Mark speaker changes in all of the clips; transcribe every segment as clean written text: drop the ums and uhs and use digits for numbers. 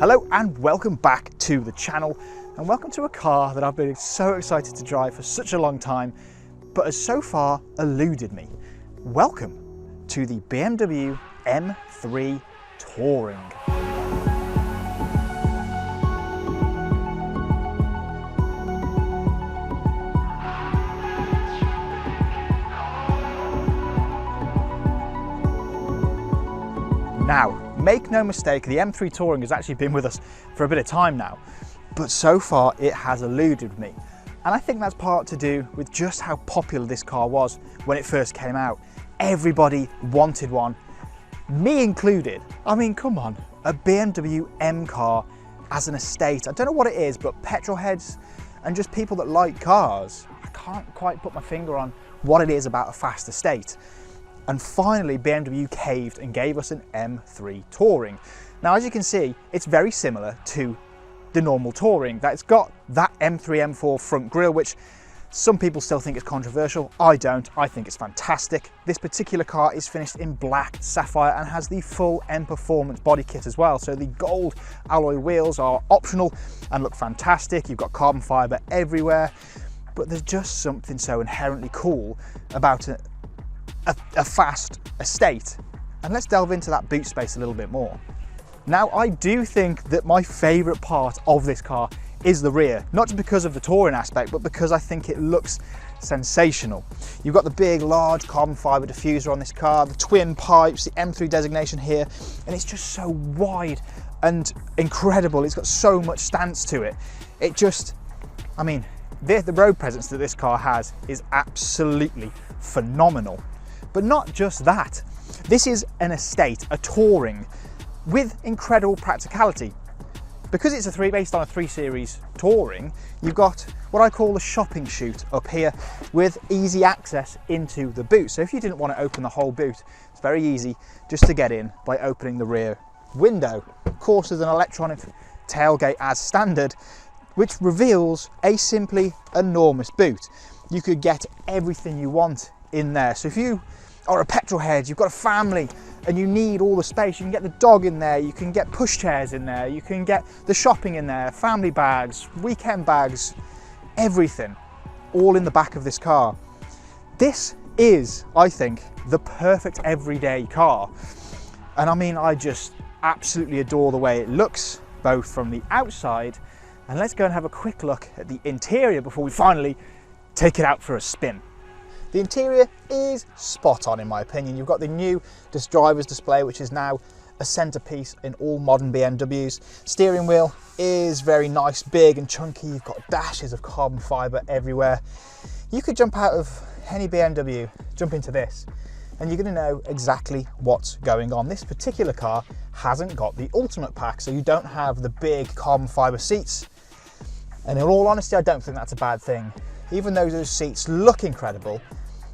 Speaker 1: Hello and welcome back to the channel, and welcome to a car that I've been so excited to drive for such a long time, but has so far eluded me. Welcome to the BMW M3 Touring. Now, make no mistake, the M3 Touring has actually been with us for a bit of time now, but so far it has eluded me. And I think that's part to do with just how popular this car was when it first came out. Everybody wanted one, me included. I mean, come on, a BMW M car as an estate. I don't know what it is, but petrol heads and just people that like cars, I can't quite put my finger on what it is about a fast estate. And finally, BMW caved and gave us an M3 Touring. Now, as you can see, it's very similar to the normal Touring. That it's got that M3 M4 front grille, which some people still think is controversial. I don't. I think it's fantastic. This particular car is finished in black sapphire and has the full M Performance body kit as well. So the gold alloy wheels are optional and look fantastic. You've got carbon fiber everywhere, but there's just something so inherently cool about a fast estate. And let's delve into that boot space a little bit more. Now, I do think that my favorite part of this car is the rear, not just because of the touring aspect, but because I think it looks sensational. You've got the big, large carbon fiber diffuser on this car, the twin pipes, the M3 designation here, and it's just so wide and incredible. It's got so much stance to it. It just, I mean, the road presence that this car has is absolutely phenomenal. But not just that. This is an estate, a Touring, with incredible practicality. Because it's based on a 3 Series Touring, you've got what I call the shopping chute up here with easy access into the boot. So if you didn't want to open the whole boot, it's very easy just to get in by opening the rear window. Of course, there's an electronic tailgate as standard, which reveals a simply enormous boot. You could get everything you want in there. So if you are a petrol head, you've got a family and you need all the space, you can get the dog in there, you can get pushchairs in there, you can get the shopping in there, family bags, weekend bags, everything, all in the back of this car. This is, I think, the perfect everyday car. And I mean, I just absolutely adore the way it looks, both from the outside, and let's go and have a quick look at the interior before we finally take it out for a spin. The interior is spot on in my opinion. You've got the new driver's display, which is now a centerpiece in all modern BMWs. Steering wheel is very nice, big and chunky. You've got dashes of carbon fiber everywhere. You could jump out of any BMW, jump into this, and you're going to know exactly what's going on. This particular car hasn't got the Ultimate Pack, so you don't have the big carbon fiber seats. And in all honesty, I don't think that's a bad thing. Even though those seats look incredible,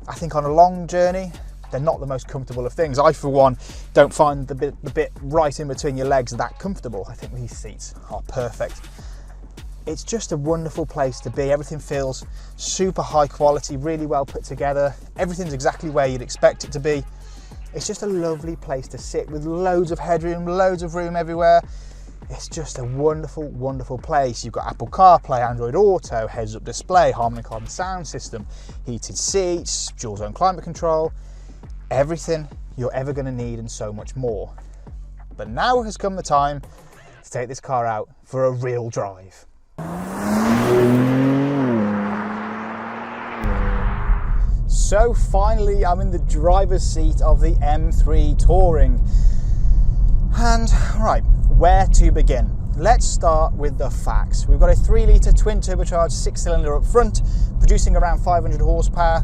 Speaker 1: I think on a long journey, they're not the most comfortable of things. I, for one, don't find the bit right in between your legs that comfortable. I think these seats are perfect. It's just a wonderful place to be. Everything feels super high quality, really well put together. Everything's exactly where you'd expect it to be. It's just a lovely place to sit with loads of headroom, loads of room everywhere. It's just a wonderful, wonderful place. You've got Apple CarPlay, Android Auto, heads-up display, Harman Kardon sound system, heated seats, dual-zone climate control, everything you're ever going to need and so much more. But now has come the time to take this car out for a real drive. So finally, I'm in the driver's seat of the M3 Touring. And right, where to begin? Let's start with the facts. We've got a 3-litre twin turbocharged 6-cylinder up front, producing around 500 horsepower.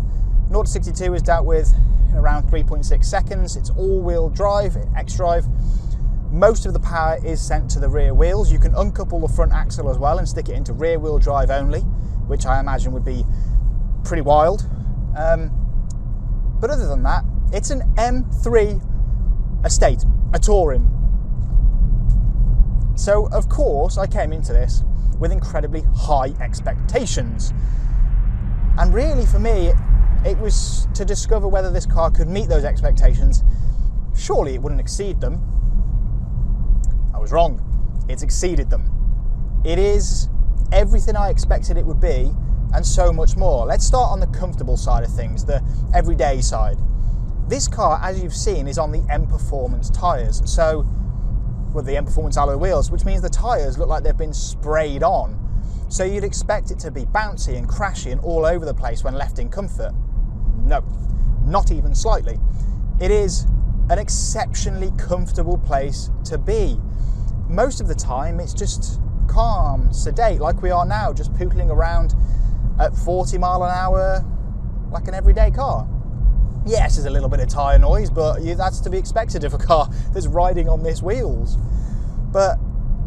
Speaker 1: 0 to 62 is dealt with in around 3.6 seconds. It's all-wheel drive, X-Drive. Most of the power is sent to the rear wheels. You can uncouple the front axle as well and stick it into rear-wheel drive only, which I imagine would be pretty wild. But other than that, it's an M3 estate, a Touring. So, of course, I came into this with incredibly high expectations. And really, for me, it was to discover whether this car could meet those expectations. Surely it wouldn't exceed them. I was wrong. it's exceeded them. It is everything I expected it would be, and so much more. Let's start on the comfortable side of things, the everyday side. This car, as you've seen, is on the M Performance tyres. So, well, the M Performance alloy wheels, which means the tyres look like they've been sprayed on. So you'd expect it to be bouncy and crashy and all over the place when left in comfort. No, not even slightly. It is an exceptionally comfortable place to be. Most of the time, it's just calm, sedate, like we are now, just pootling around at 40 mile an hour like an everyday car. Yes, there's a little bit of tyre noise, but that's to be expected of a car that's riding on these wheels. But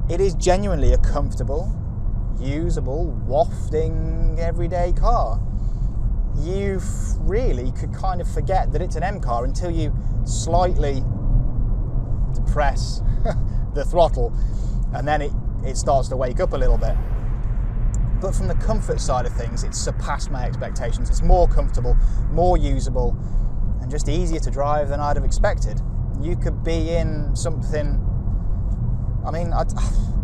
Speaker 1: it is genuinely a comfortable, usable, wafting, everyday car. You really could kind of forget that it's an M car until you slightly depress the throttle, and then it starts to wake up a little bit. But from the comfort side of things, it's surpassed my expectations. It's more comfortable, more usable, and just easier to drive than I'd have expected. You could be in something, I mean,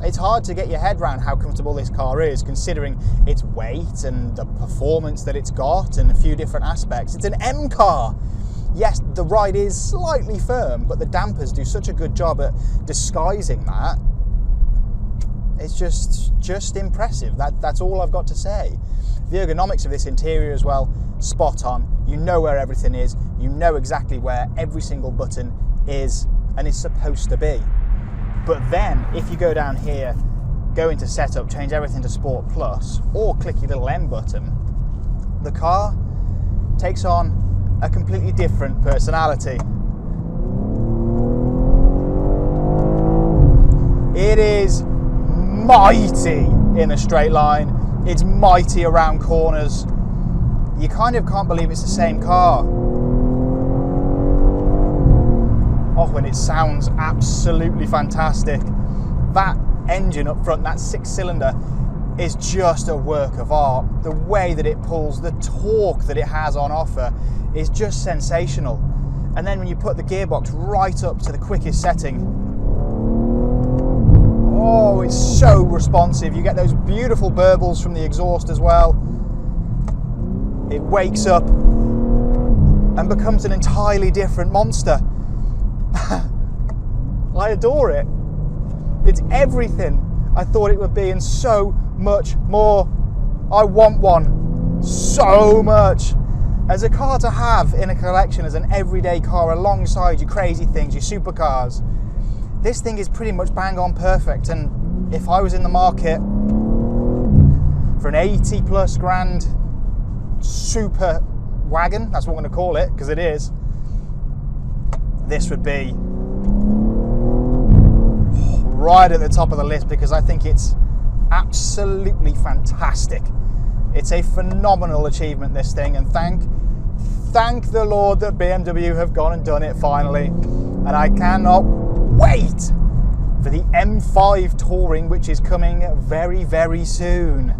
Speaker 1: it's hard to get your head around how comfortable this car is, considering its weight and the performance that it's got and a few different aspects. It's an M car. Yes, the ride is slightly firm, but the dampers do such a good job at disguising that. It's just impressive. That's all I've got to say. The ergonomics of this interior as well, spot on. You know where everything is. You know exactly where every single button is and is supposed to be. But then, if you go down here, go into setup, change everything to Sport Plus, or click your little M button, the car takes on a completely different personality. It is mighty in a straight line. It's mighty around corners. You kind of can't believe it's the same car. Oh, and it sounds absolutely fantastic. That engine up front, that 6-cylinder, is just a work of art. The way that it pulls, the torque that it has on offer is just sensational. And then when you put the gearbox right up to the quickest setting, oh, it's so responsive. You get those beautiful burbles from the exhaust as well. It wakes up and becomes an entirely different monster. I adore it. It's everything I thought it would be and so much more. I want one so much. As a car to have in a collection as an everyday car alongside your crazy things, your supercars, this thing is pretty much bang on perfect. And if I was in the market for an 80 plus grand super wagon, that's what I'm going to call it, because it is, this would be right at the top of the list, because I think it's absolutely fantastic. It's a phenomenal achievement, this thing, and thank the Lord that BMW have gone and done it finally. And I cannot wait for the M5 Touring, which is coming very, very soon.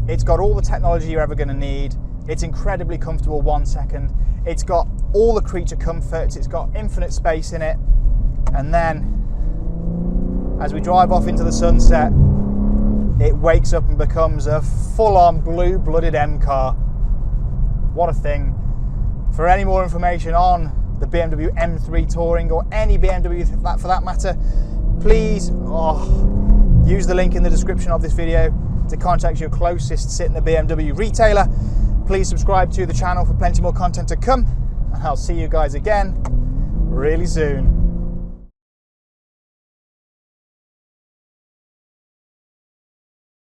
Speaker 1: It's got all the technology you're ever going to need. It's incredibly comfortable, 1 second. It's got all the creature comforts. It's got infinite space in it. And then, as we drive off into the sunset, it wakes up and becomes a full-on blue-blooded M car. What a thing. For any more information on the BMW M3 Touring, or any BMW for that matter, please use the link in the description of this video to contact your closest Sytner BMW retailer. Please subscribe to the channel for plenty more content to come, and I'll see you guys again really soon.